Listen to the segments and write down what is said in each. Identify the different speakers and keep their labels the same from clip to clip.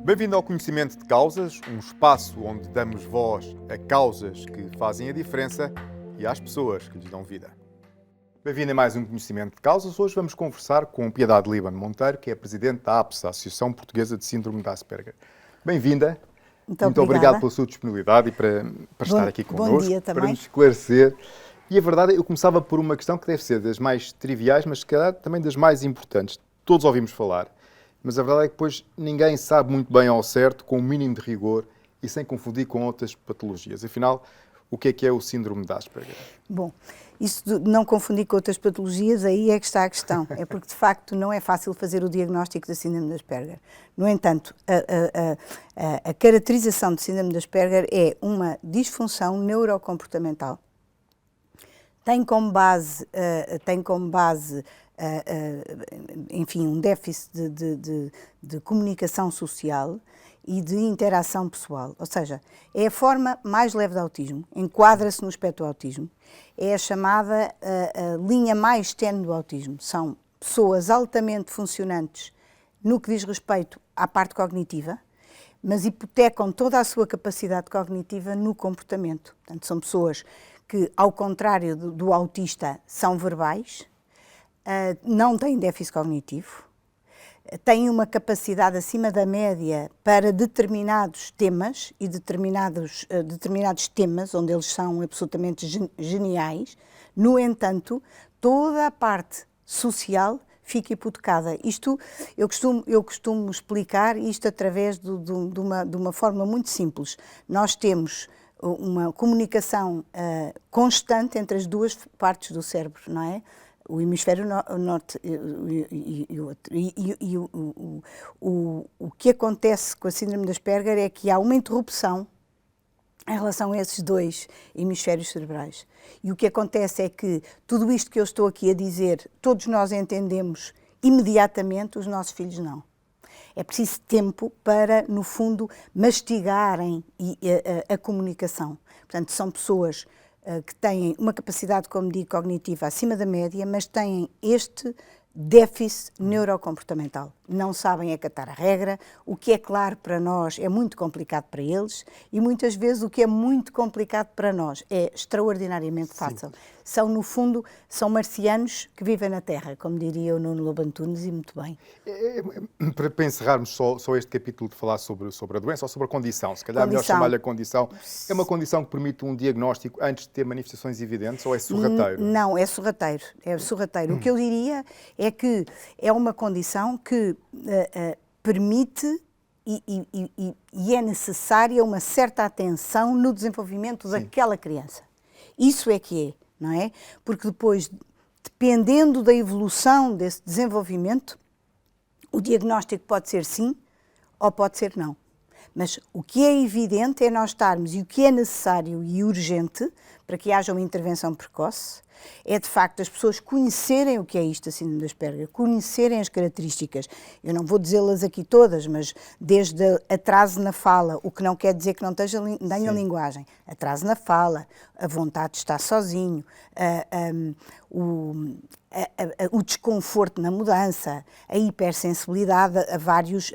Speaker 1: Bem-vindo ao Conhecimento de Causas, um espaço onde damos voz a causas que fazem a diferença e às pessoas que lhes dão vida. Bem-vindo a mais um Conhecimento de Causas. Hoje vamos conversar com Piedade Líbano Monteiro, que é Presidente da APSA, a Associação Portuguesa de Síndrome de Asperger. Bem-vinda. Muito obrigado pela sua disponibilidade e para estar aqui connosco,
Speaker 2: bom dia também.
Speaker 1: para nos esclarecer. E a verdade, eu começava por uma questão que deve ser das mais triviais, mas se calhar também das mais importantes. Todos ouvimos falar. Mas a verdade é que depois ninguém sabe muito bem ao certo, com o mínimo de rigor e sem confundir com outras patologias. Afinal, o que é o síndrome de Asperger?
Speaker 2: Bom, isso de não confundir com outras patologias, aí é que está a questão. É porque, de facto, não é fácil fazer o diagnóstico da síndrome de Asperger. No entanto, a caracterização de síndrome de Asperger é uma disfunção neurocomportamental. Tem como base enfim, um déficit de comunicação social e de interação pessoal. Ou seja, é a forma mais leve de autismo, enquadra-se no espectro do autismo. É a chamada linha mais ténue do autismo. São pessoas altamente funcionantes no que diz respeito à parte cognitiva, mas hipotecam toda a sua capacidade cognitiva no comportamento. Portanto, são pessoas que, ao contrário do autista, são verbais, não têm déficit cognitivo, têm uma capacidade acima da média para determinados temas e determinados temas onde eles são absolutamente geniais. No entanto, toda a parte social fica hipotecada. Isto, eu costumo explicar isto através de uma forma muito simples. Nós temos uma comunicação constante entre as duas partes do cérebro, não é? O hemisfério norte e o outro. O que acontece com a síndrome de Asperger é que há uma interrupção em relação a esses dois hemisférios cerebrais. E o que acontece é que tudo isto que eu estou aqui a dizer, todos nós entendemos imediatamente, os nossos filhos não. É preciso tempo para, no fundo, mastigarem a comunicação. Portanto, são pessoas que têm uma capacidade, como digo, cognitiva acima da média, mas têm este déficit neurocomportamental. Não sabem acatar a regra, o que é claro para nós é muito complicado para eles e muitas vezes o que é muito complicado para nós é extraordinariamente fácil. São, no fundo, são marcianos que vivem na Terra, como diria o Nuno Lobo Antunes, e muito bem.
Speaker 1: Para encerrarmos só este capítulo de falar sobre a doença ou sobre a condição, se calhar é melhor chamar-lhe a condição, é uma condição que permite um diagnóstico antes de ter manifestações evidentes ou é sorrateiro?
Speaker 2: Não, é sorrateiro. O que eu diria é que é uma condição que permite e é necessária uma certa atenção no desenvolvimento daquela criança. Isso é que é. Não é? Porque depois, dependendo da evolução desse desenvolvimento, o diagnóstico pode ser sim ou pode ser não. Mas o que é evidente é nós estarmos, e o que é necessário e urgente para que haja uma intervenção precoce, é de facto as pessoas conhecerem o que é isto, a síndrome de Asperger, conhecerem as características. Eu não vou dizê-las aqui todas, mas desde atraso na fala, o que não quer dizer que não tenha linguagem, atraso na fala, a vontade de estar sozinho, o desconforto na mudança, a hipersensibilidade a vários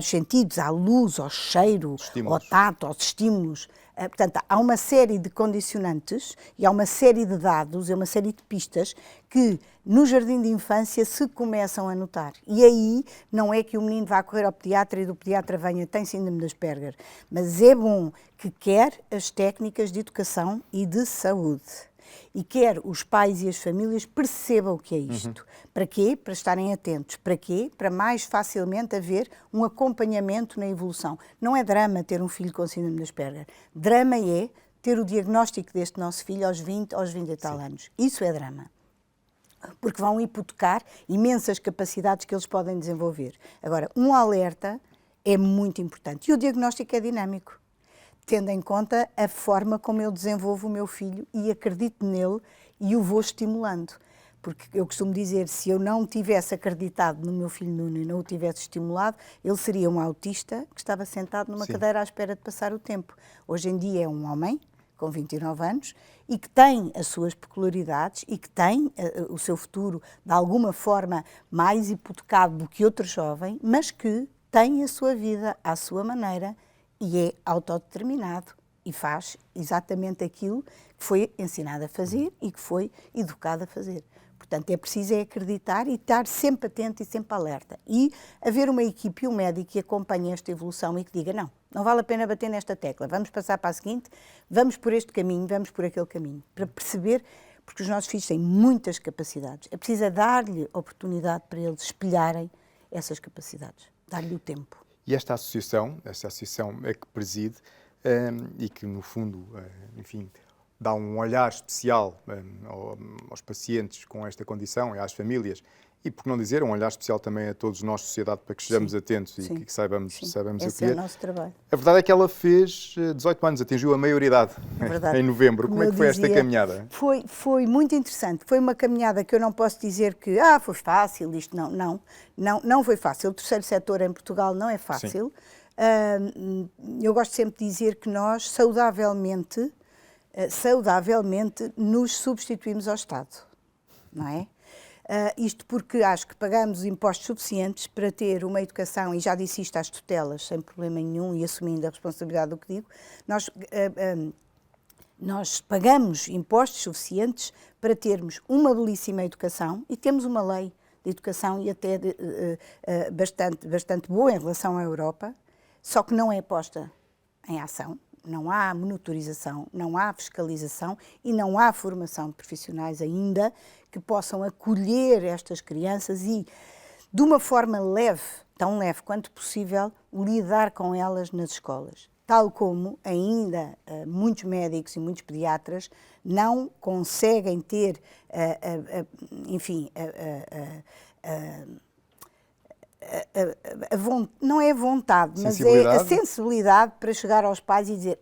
Speaker 2: sentidos, à luz, ao cheiro, ao tato, aos estímulos. Portanto, há uma série de condicionantes e há uma série de dados e uma série de pistas que no jardim de infância se começam a notar. E aí não é que o menino vá correr ao pediatra e do pediatra venha, tem síndrome de Asperger, mas é bom que quer as técnicas de educação e de saúde e quer os pais e as famílias percebam o que é isto. Para quê? Para estarem atentos. Para quê? Para mais facilmente haver um acompanhamento na evolução. Não é drama ter um filho com síndrome de Asperger. Drama é ter o diagnóstico deste nosso filho aos 20 e tal anos. Isso é drama. Porque vão hipotecar imensas capacidades que eles podem desenvolver. Agora, um alerta é muito importante. E o diagnóstico é dinâmico, tendo em conta a forma como eu desenvolvo o meu filho e acredito nele e o vou estimulando. Porque eu costumo dizer, se eu não tivesse acreditado no meu filho Nuno e não o tivesse estimulado, ele seria um autista que estava sentado numa cadeira à espera de passar o tempo. Hoje em dia é um homem com 29 anos e que tem as suas peculiaridades e que tem o seu futuro de alguma forma mais hipotecado do que outro jovem, mas que tem a sua vida à sua maneira e é autodeterminado e faz exatamente aquilo que foi ensinado a fazer e que foi educado a fazer. Portanto, é preciso acreditar e estar sempre atento e sempre alerta. E haver uma equipe e um médico que acompanhe esta evolução e que diga, não vale a pena bater nesta tecla, vamos passar para a seguinte, vamos por este caminho, vamos por aquele caminho. Para perceber, porque os nossos filhos têm muitas capacidades, é preciso dar-lhe oportunidade para eles espelharem essas capacidades, dar-lhe o tempo.
Speaker 1: E esta associação é que preside e que, no fundo, enfim, dá um olhar especial aos pacientes com esta condição e às famílias, e, por não dizer, um olhar especial também a todos nós, sociedade, para que estejamos atentos e que saibamos acolher.
Speaker 2: Esse é o nosso trabalho.
Speaker 1: A verdade é que ela fez 18 anos, atingiu a maioridade em novembro. Como é que foi esta caminhada?
Speaker 2: Foi muito interessante. Foi uma caminhada que eu não posso dizer que foi fácil, isto não foi fácil. O terceiro setor em Portugal não é fácil. Eu gosto sempre de dizer que nós, saudavelmente nos substituímos ao Estado, não é? Isto porque acho que pagamos impostos suficientes para ter uma educação, e já disse isto às tutelas, sem problema nenhum, e assumindo a responsabilidade do que digo, nós pagamos impostos suficientes para termos uma belíssima educação, e temos uma lei de educação e até bastante boa em relação à Europa, só que não é posta em ação. Não há monitorização, não há fiscalização e não há formação de profissionais ainda que possam acolher estas crianças e, de uma forma leve, tão leve quanto possível, lidar com elas nas escolas. Tal como ainda muitos médicos e muitos pediatras não conseguem ter, não é a vontade, mas é a sensibilidade para chegar aos pais e dizer,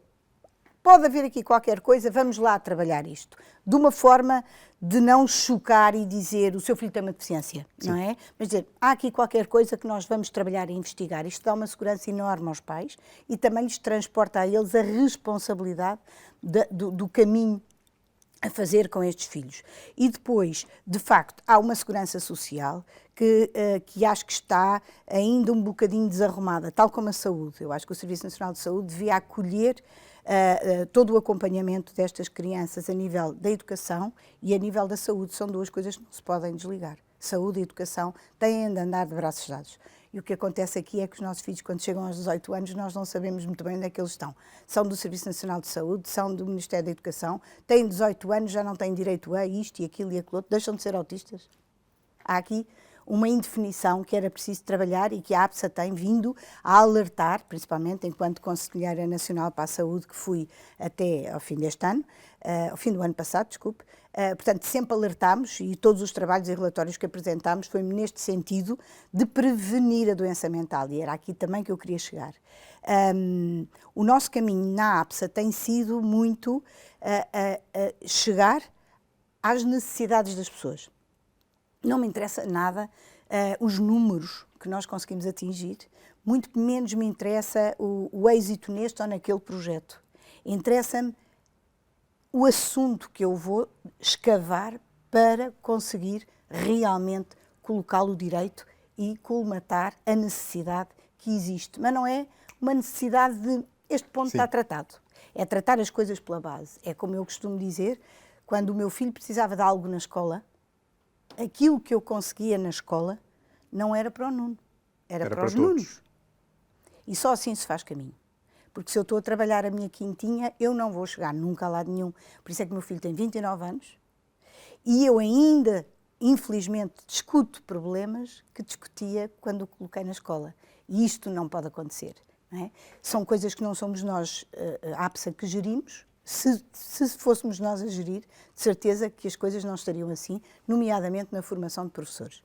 Speaker 2: pode haver aqui qualquer coisa, vamos lá trabalhar isto. De uma forma de não chocar e dizer, o seu filho tem uma deficiência, não é? Mas dizer, há aqui qualquer coisa que nós vamos trabalhar e investigar. Isto dá uma segurança enorme aos pais e também lhes transporta a eles a responsabilidade do caminho a fazer com estes filhos. E depois, de facto, há uma segurança social que acho que está ainda um bocadinho desarrumada, tal como a saúde. Eu acho que o Serviço Nacional de Saúde devia acolher todo o acompanhamento destas crianças a nível da educação e a nível da saúde. São duas coisas que não se podem desligar. Saúde e educação têm de andar de braços dados. E o que acontece aqui é que os nossos filhos, quando chegam aos 18 anos, nós não sabemos muito bem onde é que eles estão. São do Serviço Nacional de Saúde, são do Ministério da Educação, têm 18 anos, já não têm direito a isto e aquilo e aquilo outro, deixam de ser autistas. Há aqui uma indefinição que era preciso trabalhar e que a APSA tem vindo a alertar, principalmente enquanto Conselheira Nacional para a Saúde, que fui até ao fim deste ano, ao fim do ano passado, desculpe. Portanto, sempre alertámos e todos os trabalhos e relatórios que apresentámos foi neste sentido de prevenir a doença mental, e era aqui também que eu queria chegar. O nosso caminho na APSA tem sido muito chegar às necessidades das pessoas. Não me interessa nada os números que nós conseguimos atingir, muito menos me interessa o êxito neste ou naquele projeto. Interessa-me o assunto que eu vou escavar para conseguir realmente colocá-lo direito e colmatar a necessidade que existe. Mas não é uma necessidade de este ponto está tratado. É tratar as coisas pela base. É como eu costumo dizer, quando o meu filho precisava de algo na escola, aquilo que eu conseguia na escola não era para o Nuno, era para os Nunos. E só assim se faz caminho. Porque se eu estou a trabalhar a minha quintinha, eu não vou chegar nunca a lado nenhum. Por isso é que o meu filho tem 29 anos e eu ainda, infelizmente, discuto problemas que discutia quando o coloquei na escola. E isto não pode acontecer. Não é? São coisas que não somos nós, a APSA, que gerimos. Se fôssemos nós a gerir, de certeza que as coisas não estariam assim, nomeadamente na formação de professores.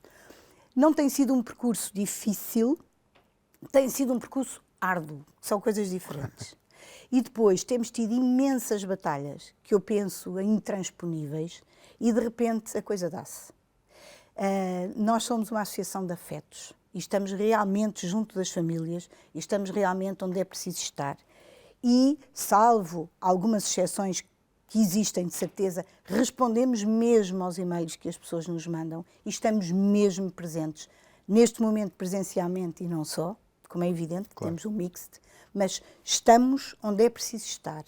Speaker 2: Não tem sido um percurso difícil, tem sido um percurso árduo, são coisas diferentes. E depois temos tido imensas batalhas, que eu penso intransponíveis, e de repente a coisa dá-se. Nós somos uma associação de afetos, e estamos realmente junto das famílias, e estamos realmente onde é preciso estar. E, salvo algumas exceções que existem, de certeza, respondemos mesmo aos e-mails que as pessoas nos mandam e estamos mesmo presentes, neste momento presencialmente e não só, como é evidente,
Speaker 1: claro.
Speaker 2: temos um mixed, mas estamos onde é preciso estar.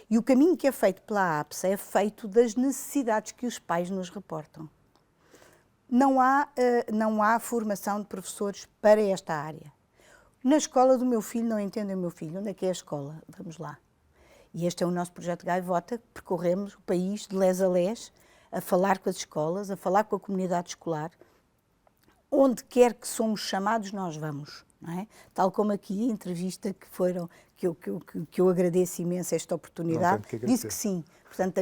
Speaker 2: E o caminho que é feito pela APSA é feito das necessidades que os pais nos reportam. Não há formação de professores para esta área. Na escola do meu filho, não entendem o meu filho. Onde é que é a escola? Vamos lá. E este é o nosso projeto Gaivota, que percorremos o país de les a les, a falar com as escolas, a falar com a comunidade escolar. Onde quer que somos chamados, nós vamos. Não é? Tal como aqui, a entrevista que eu agradeço imenso esta oportunidade, disse que sim. Portanto,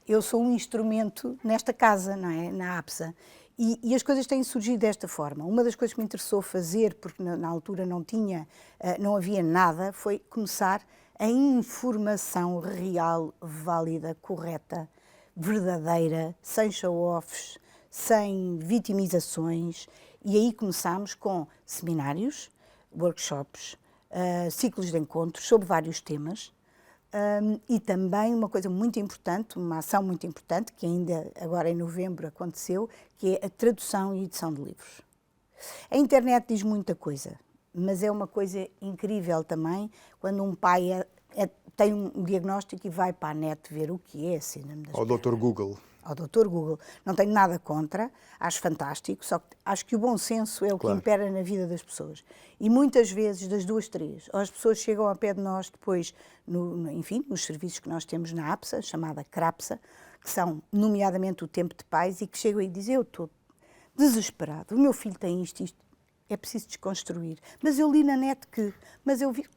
Speaker 2: eu sou um instrumento nesta casa, não é? Na APSA. E as coisas têm surgido desta forma. Uma das coisas que me interessou fazer, porque na altura não havia nada, foi começar a informação real, válida, correta, verdadeira, sem show-offs, sem vitimizações. E aí começámos com seminários, workshops, ciclos de encontros sobre vários temas. E também uma coisa muito importante, uma ação muito importante, que ainda agora em novembro aconteceu, que é a tradução e edição de livros. A internet diz muita coisa, mas é uma coisa incrível também quando um pai tem um diagnóstico e vai para a net ver o que é a síndrome das Asperger.
Speaker 1: Ao Dr. Google.
Speaker 2: Ao Dr. Google. Não tenho nada contra, acho fantástico, só que acho que o bom senso é o que impera na vida das pessoas. E muitas vezes, das duas, três, ou as pessoas chegam ao pé de nós depois, enfim, nos serviços que nós temos na APSA, chamada CRAPSA, que são, nomeadamente, o tempo de pais, e que chegam e dizem, eu estou desesperado, o meu filho tem isto, é preciso desconstruir. Mas eu li na net que, mas eu vi...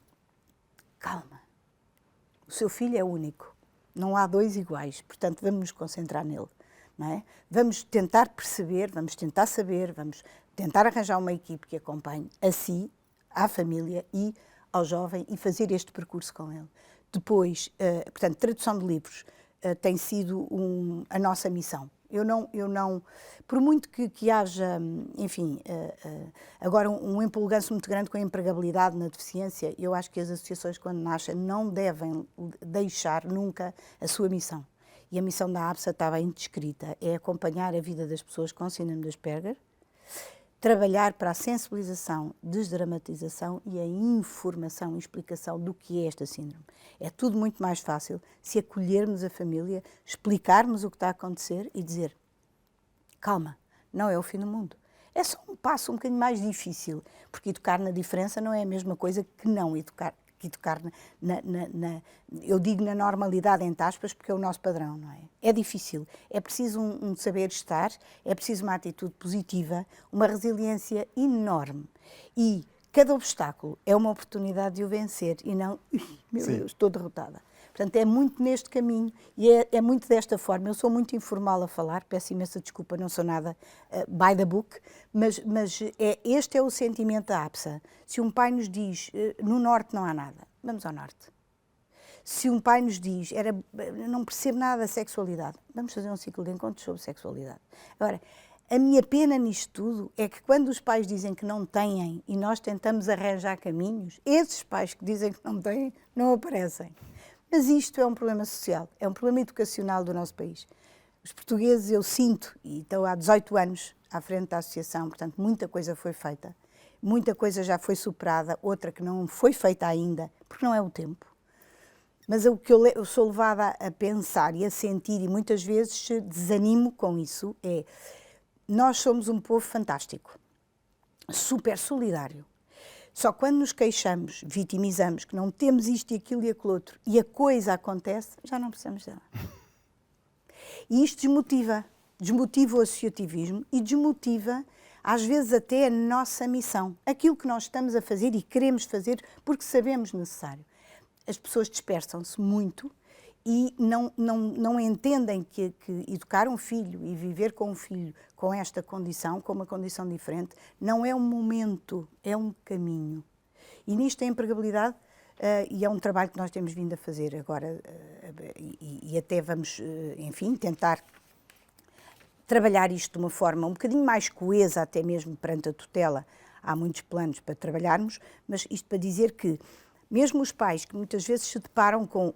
Speaker 2: Calma, o seu filho é único. Não há dois iguais, portanto, vamos nos concentrar nele. Não é? Vamos tentar perceber, vamos tentar saber, vamos tentar arranjar uma equipe que acompanhe a si, à família e ao jovem e fazer este percurso com ele. Depois, portanto, tradução de livros tem sido a nossa missão. Eu não, por muito que haja, enfim, agora um empolganço muito grande com a empregabilidade na deficiência, eu acho que as associações, quando nascem, não devem deixar nunca a sua missão. E a missão da APSA está bem descrita, é acompanhar a vida das pessoas com síndrome de Asperger, trabalhar para a sensibilização, desdramatização e a informação e explicação do que é esta síndrome. É tudo muito mais fácil se acolhermos a família, explicarmos o que está a acontecer e dizer, calma, não é o fim do mundo. É só um passo um bocadinho mais difícil, porque educar na diferença não é a mesma coisa que não educar. Que educar eu digo na normalidade, entre aspas, porque é o nosso padrão, não é? É difícil, é preciso um saber estar, é preciso uma atitude positiva, uma resiliência enorme e cada obstáculo é uma oportunidade de o vencer e não, meu Deus, estou derrotada. Portanto, é muito neste caminho e é muito desta forma. Eu sou muito informal a falar, peço imensa desculpa, não sou nada by the book, mas este é o sentimento da APSA. Se um pai nos diz, no Norte não há nada, vamos ao Norte. Se um pai nos diz, não percebo nada da sexualidade, vamos fazer um ciclo de encontros sobre sexualidade. Agora, a minha pena nisto tudo é que quando os pais dizem que não têm e nós tentamos arranjar caminhos, esses pais que dizem que não têm, não aparecem. Mas isto é um problema social, é um problema educacional do nosso país. Os portugueses, eu sinto, e estou há 18 anos à frente da associação, portanto, muita coisa foi feita, muita coisa já foi superada, outra que não foi feita ainda, porque não é o tempo. Mas o que eu sou levada a pensar e a sentir, e muitas vezes desanimo com isso, é nós somos um povo fantástico, super solidário. Só quando nos queixamos, vitimizamos, que não temos isto e aquilo e aquilo outro, e a coisa acontece, já não precisamos dela. E isto desmotiva o associativismo e desmotiva, às vezes, até a nossa missão. Aquilo que nós estamos a fazer e queremos fazer porque sabemos necessário. As pessoas dispersam-se muito e não entendem que educar um filho e viver com um filho com esta condição, com uma condição diferente, não é um momento, é um caminho. E nisto a empregabilidade, e é um trabalho que nós temos vindo a fazer agora, e até vamos, enfim, tentar trabalhar isto de uma forma um bocadinho mais coesa, até mesmo perante a tutela. Há muitos planos para trabalharmos, mas isto para dizer que mesmo os pais que muitas vezes se deparam com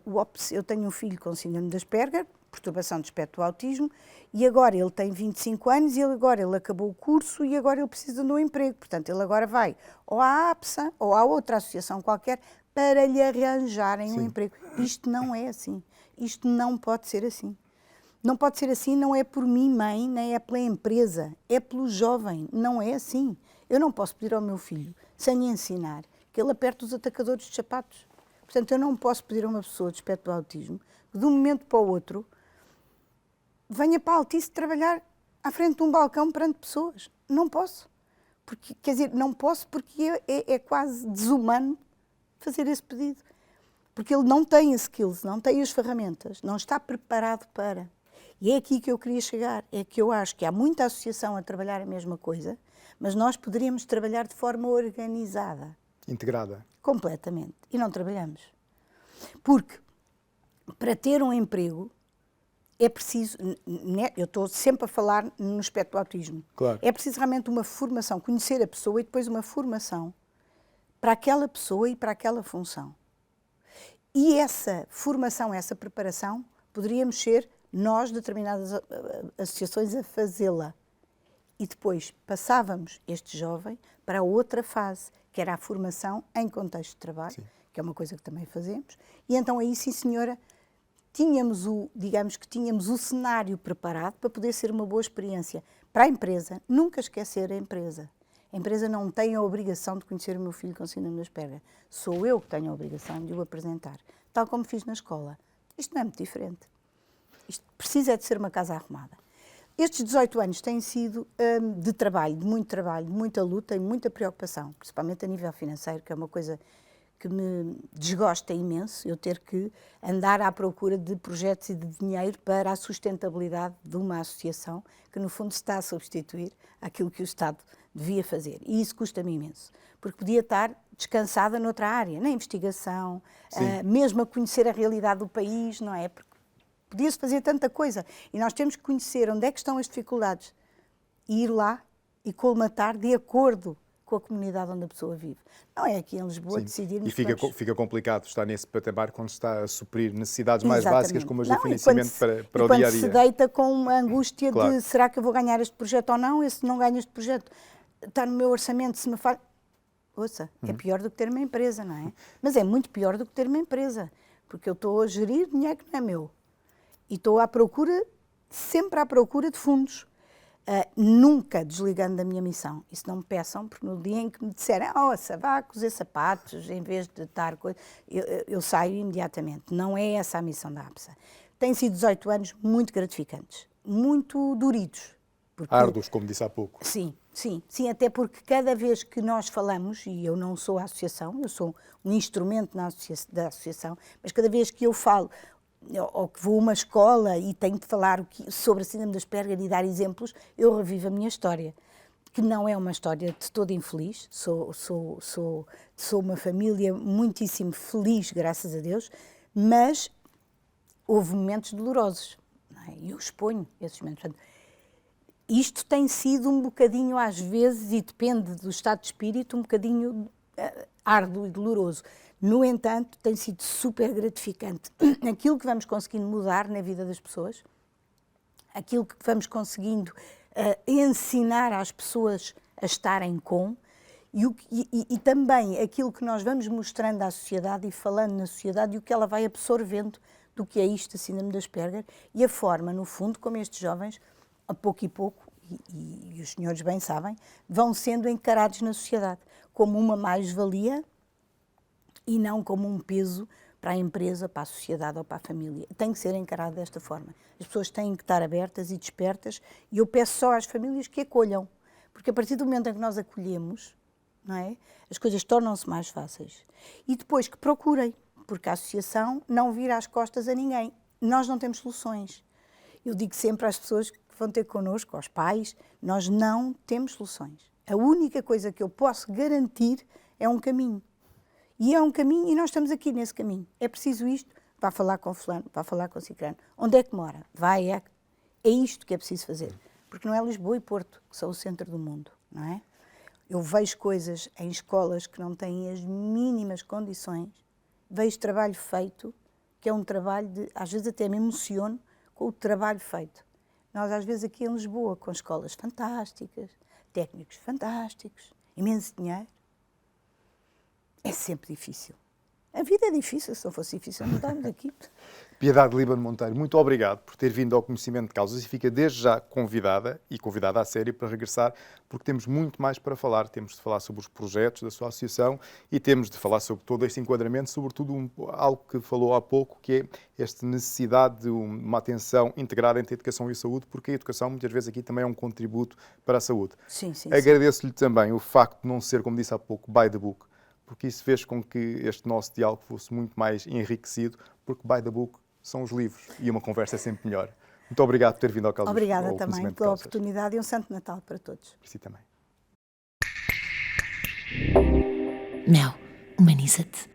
Speaker 2: eu tenho um filho com síndrome de Asperger, perturbação de espectro do autismo, e agora ele tem 25 anos e agora ele acabou o curso e agora ele precisa de um emprego. Portanto, ele agora vai ou à APSA ou à outra associação qualquer para lhe arranjarem um emprego. Isto não é assim. Isto não pode ser assim. Não pode ser assim, não é por mim, mãe, nem é pela empresa, é pelo jovem. Não é assim. Eu não posso pedir ao meu filho, sem lhe ensinar, que ele aperte os atacadores de sapatos. Portanto, eu não posso pedir a uma pessoa de espectro do autismo que, de um momento para o outro, venha para a Altice trabalhar à frente de um balcão perante pessoas. Não posso. Porque, quer dizer, não posso porque é quase desumano fazer esse pedido. Porque ele não tem as skills, não tem as ferramentas, não está preparado para. E é aqui que eu queria chegar. É que eu acho que há muita associação a trabalhar a mesma coisa, mas nós poderíamos trabalhar de forma organizada.
Speaker 1: Integrada.
Speaker 2: Completamente. E não trabalhamos. Porque para ter um emprego é preciso, eu estou sempre a falar no espectro do autismo,
Speaker 1: Claro.
Speaker 2: É preciso realmente uma formação, conhecer a pessoa e depois uma formação para aquela pessoa e para aquela função. E essa formação, essa preparação, poderíamos ser nós, determinadas associações, a fazê-la. E depois passávamos este jovem para a outra fase, que era a formação em contexto de trabalho, Sim. que é uma coisa que também fazemos. E então aí, sim senhora, tínhamos o cenário preparado para poder ser uma boa experiência para a empresa. Nunca esquecer a empresa. A empresa não tem a obrigação de conhecer o meu filho com síndrome de Asperger. Sou eu que tenho a obrigação de o apresentar, tal como fiz na escola. Isto não é muito diferente. Isto precisa de ser uma casa arrumada. Estes 18 anos têm sido de trabalho, de muita luta e muita preocupação, principalmente a nível financeiro, que é uma coisa que me desgosta imenso, eu ter que andar à procura de projetos e de dinheiro para a sustentabilidade de uma associação que, no fundo, está a substituir aquilo que o Estado devia fazer. E isso custa-me imenso, porque podia estar descansada noutra área, na investigação, mesmo a conhecer a realidade do país, não é? Porque podia-se fazer tanta coisa. E nós temos que conhecer onde é que estão as dificuldades e ir lá e colmatar de acordo com a comunidade onde a pessoa vive. Não é aqui em Lisboa decidirmos...
Speaker 1: E fica complicado estar nesse patamar quando está a suprir necessidades mais básicas, como as do financiamento para o dia-a-dia.
Speaker 2: Quando se deita com uma angústia
Speaker 1: Claro.
Speaker 2: de será que eu vou ganhar este projeto ou não? E se não ganho este projeto, está no meu orçamento, se me faz... Ouça, é pior do que ter uma empresa, não é? Mas é muito pior do que ter uma empresa, porque eu estou a gerir dinheiro que não é meu. E estou sempre à procura de fundos. Nunca desligando da minha missão. Isso não me peçam, porque no dia em que me disserem vá cozer sapatos, em vez de estar... Eu saio imediatamente. Não é essa a missão da APSA. Têm sido 18 anos muito gratificantes, muito duridos.
Speaker 1: Árduos, como disse há pouco.
Speaker 2: Sim, até porque cada vez que nós falamos, e eu não sou a associação, eu sou um instrumento da associação, mas cada vez que eu falo, ou que vou a uma escola e tenho de falar sobre a síndrome de Asperger e dar exemplos, eu revivo a minha história, que não é uma história de todo infeliz. Sou uma família muitíssimo feliz, graças a Deus, mas houve momentos dolorosos, não é? E eu exponho esses momentos. Portanto, isto tem sido um bocadinho, às vezes, e depende do estado de espírito, um bocadinho árduo e doloroso. No entanto, tem sido super gratificante. Aquilo que vamos conseguindo mudar na vida das pessoas, aquilo que vamos conseguindo ensinar às pessoas a estarem com, e também aquilo que nós vamos mostrando à sociedade e falando na sociedade e o que ela vai absorvendo do que é isto, a síndrome de Asperger, e a forma, no fundo, como estes jovens, a pouco e pouco, e os senhores bem sabem, vão sendo encarados na sociedade como uma mais-valia e não como um peso para a empresa, para a sociedade ou para a família. Tem que ser encarado desta forma. As pessoas têm que estar abertas e despertas, e eu peço só às famílias que acolham, porque a partir do momento em que nós acolhemos, não é, as coisas tornam-se mais fáceis. E depois que procurem, porque a associação não vira as costas a ninguém. Nós não temos soluções. Eu digo sempre às pessoas que vão ter connosco, aos pais, nós não temos soluções. A única coisa que eu posso garantir é um caminho. E é um caminho e nós estamos aqui nesse caminho. É preciso isto, vá falar com fulano, vá falar com ciclano. Onde é que mora? É isto que é preciso fazer. Porque não é Lisboa e Porto que são o centro do mundo, não é? Eu vejo coisas em escolas que não têm as mínimas condições, vejo trabalho feito, que é um trabalho de, às vezes até me emociono, com o trabalho feito. Nós, às vezes, aqui em Lisboa, com escolas fantásticas, técnicos fantásticos, imenso dinheiro, é sempre difícil. A vida é difícil, se não fosse difícil, não estávamos aqui.
Speaker 1: Piedade Líbano Monteiro, muito obrigado por ter vindo ao Conhecimento de Causas e fica desde já convidada a sério para regressar, porque temos muito mais para falar. Temos de falar sobre os projetos da sua associação e temos de falar sobre todo este enquadramento, sobretudo algo que falou há pouco, que é esta necessidade de uma atenção integrada entre a educação e a saúde, porque a educação muitas vezes aqui também é um contributo para a saúde.
Speaker 2: Sim, sim,
Speaker 1: Agradeço-lhe também o facto de não ser, como disse há pouco, by the book, porque isso fez com que este nosso diálogo fosse muito mais enriquecido, porque by the book são os livros e uma conversa é sempre melhor. Muito obrigado por ter vindo ao Causas.
Speaker 2: Obrigada também pela oportunidade e um Santo Natal para todos.
Speaker 1: Para si também.
Speaker 3: Mel, humaniza-te.